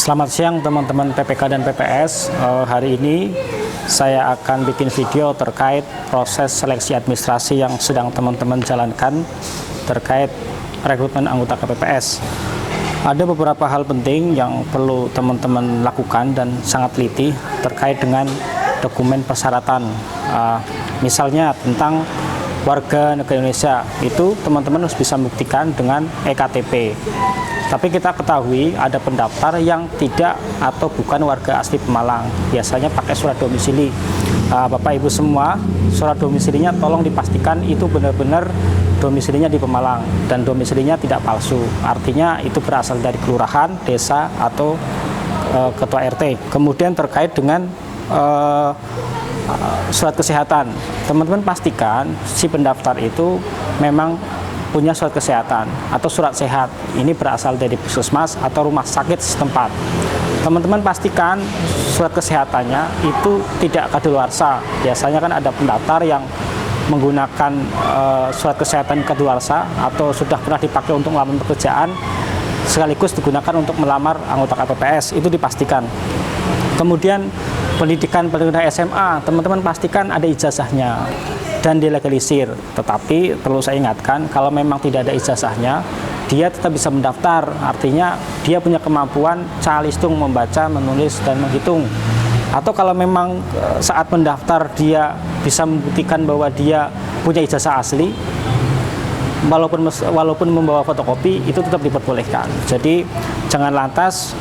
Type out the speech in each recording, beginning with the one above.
Selamat siang teman-teman PPK dan PPS. Hari ini saya akan bikin video terkait proses seleksi administrasi yang sedang teman-teman jalankan terkait rekrutmen anggota KPPS. Ada beberapa hal penting yang perlu teman-teman lakukan dan sangat teliti terkait dengan dokumen persyaratan. Misalnya tentang warga negara Indonesia, itu teman-teman harus bisa membuktikan dengan EKTP. Tapi kita ketahui ada pendaftar yang tidak atau bukan warga asli Pemalang, biasanya pakai surat domisili. Bapak Ibu semua, surat domisilinya tolong dipastikan itu benar-benar domisilinya di Pemalang dan domisilinya tidak palsu. Artinya itu berasal dari kelurahan, desa, atau ketua RT. Kemudian terkait dengan surat kesehatan, teman-teman pastikan si pendaftar itu memang punya surat kesehatan atau surat sehat. Ini berasal dari puskesmas atau rumah sakit setempat. Teman-teman pastikan surat kesehatannya itu tidak kadaluarsa. Biasanya kan ada pendaftar yang menggunakan surat kesehatan kadaluarsa atau sudah pernah dipakai untuk melamar pekerjaan sekaligus digunakan untuk melamar anggota KPPS, itu dipastikan. Kemudian pendidikan SMA, teman-teman pastikan ada ijazahnya dan dilegalisir. Tetapi perlu saya ingatkan, kalau memang tidak ada ijazahnya, dia tetap bisa mendaftar. Artinya dia punya kemampuan calistung membaca, menulis, dan menghitung. Atau kalau memang saat mendaftar dia bisa membuktikan bahwa dia punya ijazah asli, walaupun membawa fotokopi, itu tetap diperbolehkan. Jadi jangan lantas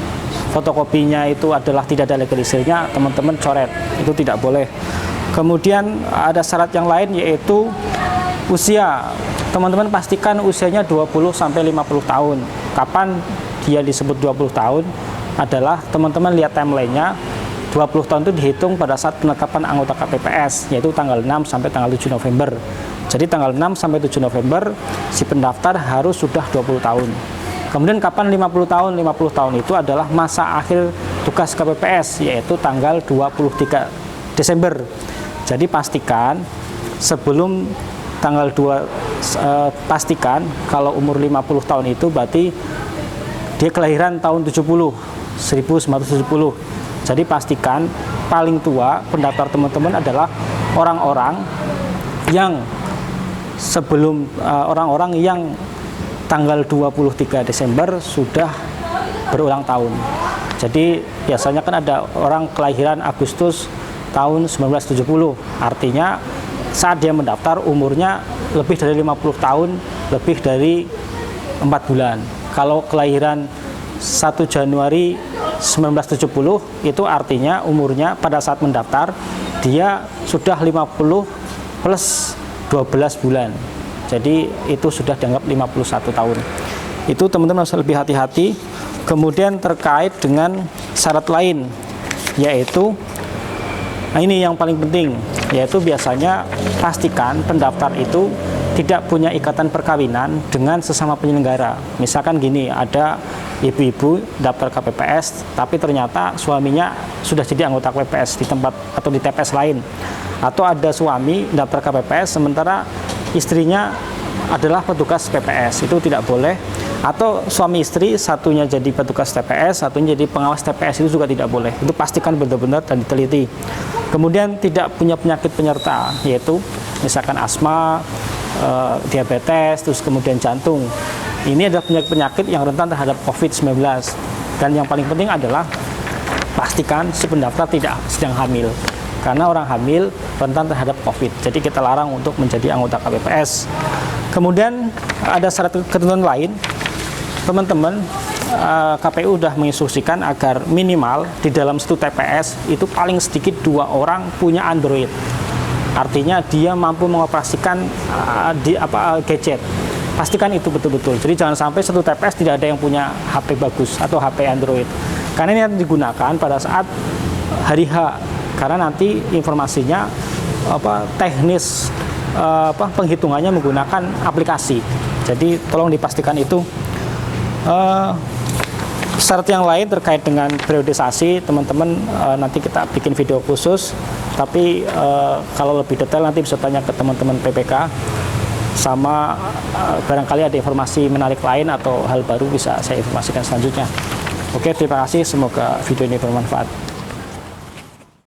fotokopinya itu adalah tidak ada legalisirnya, teman-teman coret, itu tidak boleh. Kemudian ada syarat yang lain, yaitu usia. Teman-teman pastikan usianya 20-50 tahun. Kapan dia disebut 20 tahun adalah teman-teman lihat timelinenya, 20 tahun itu dihitung pada saat penetapan anggota KPPS, yaitu tanggal 6 sampai tanggal 7 November. Jadi tanggal 6 sampai 7 November si pendaftar harus sudah 20 tahun. Kemudian kapan 50 tahun? 50 tahun itu adalah masa akhir tugas KPPS, yaitu tanggal 23 Desember. Jadi pastikan sebelum tanggal 2, pastikan kalau umur 50 tahun itu berarti dia kelahiran tahun 1970. Jadi pastikan paling tua pendaftar teman-teman adalah orang-orang yang sebelum orang-orang yang tanggal 23 Desember sudah berulang tahun. Jadi biasanya kan ada orang kelahiran Agustus tahun 1970. Artinya saat dia mendaftar umurnya lebih dari 50 tahun, lebih dari 4 bulan. Kalau kelahiran 1 Januari 1970, itu artinya umurnya pada saat mendaftar dia sudah 50 plus 12 bulan. Jadi itu sudah dianggap 51 tahun. Itu teman-teman harus lebih hati-hati. Kemudian terkait dengan syarat lain, yaitu ini yang paling penting, yaitu biasanya pastikan pendaftar itu tidak punya ikatan perkawinan dengan sesama penyelenggara. Misalkan gini, ada ibu-ibu daftar KPPS tapi ternyata suaminya sudah jadi anggota KPPS di tempat atau di TPS lain, atau ada suami daftar KPPS sementara istrinya adalah petugas PPS, itu tidak boleh. Atau suami istri, satunya jadi petugas TPS, satunya jadi pengawas TPS, itu juga tidak boleh. Itu pastikan benar-benar dan diteliti. Kemudian tidak punya penyakit penyerta, yaitu misalkan asma, diabetes, terus kemudian jantung. Ini adalah penyakit-penyakit yang rentan terhadap COVID-19. Dan yang paling penting adalah pastikan si pendaftar tidak sedang hamil. Karena orang hamil rentan terhadap COVID. Jadi kita larang untuk menjadi anggota KPPS. Kemudian ada syarat ketentuan lain. Teman-teman, KPU sudah menginstruksikan agar minimal di dalam satu TPS itu paling sedikit 2 orang punya Android. Artinya dia mampu mengoperasikan gadget. Pastikan itu betul-betul. Jadi jangan sampai satu TPS tidak ada yang punya HP bagus atau HP Android. Karena ini akan digunakan pada saat hari H. Karena nanti informasinya teknis penghitungannya menggunakan aplikasi. Jadi tolong dipastikan itu. Syarat yang lain terkait dengan periodisasi, teman-teman nanti kita bikin video khusus. Tapi kalau lebih detail nanti bisa tanya ke teman-teman PPK. Sama barangkali ada informasi menarik lain atau hal baru bisa saya informasikan selanjutnya. Oke, terima kasih. Semoga video ini bermanfaat.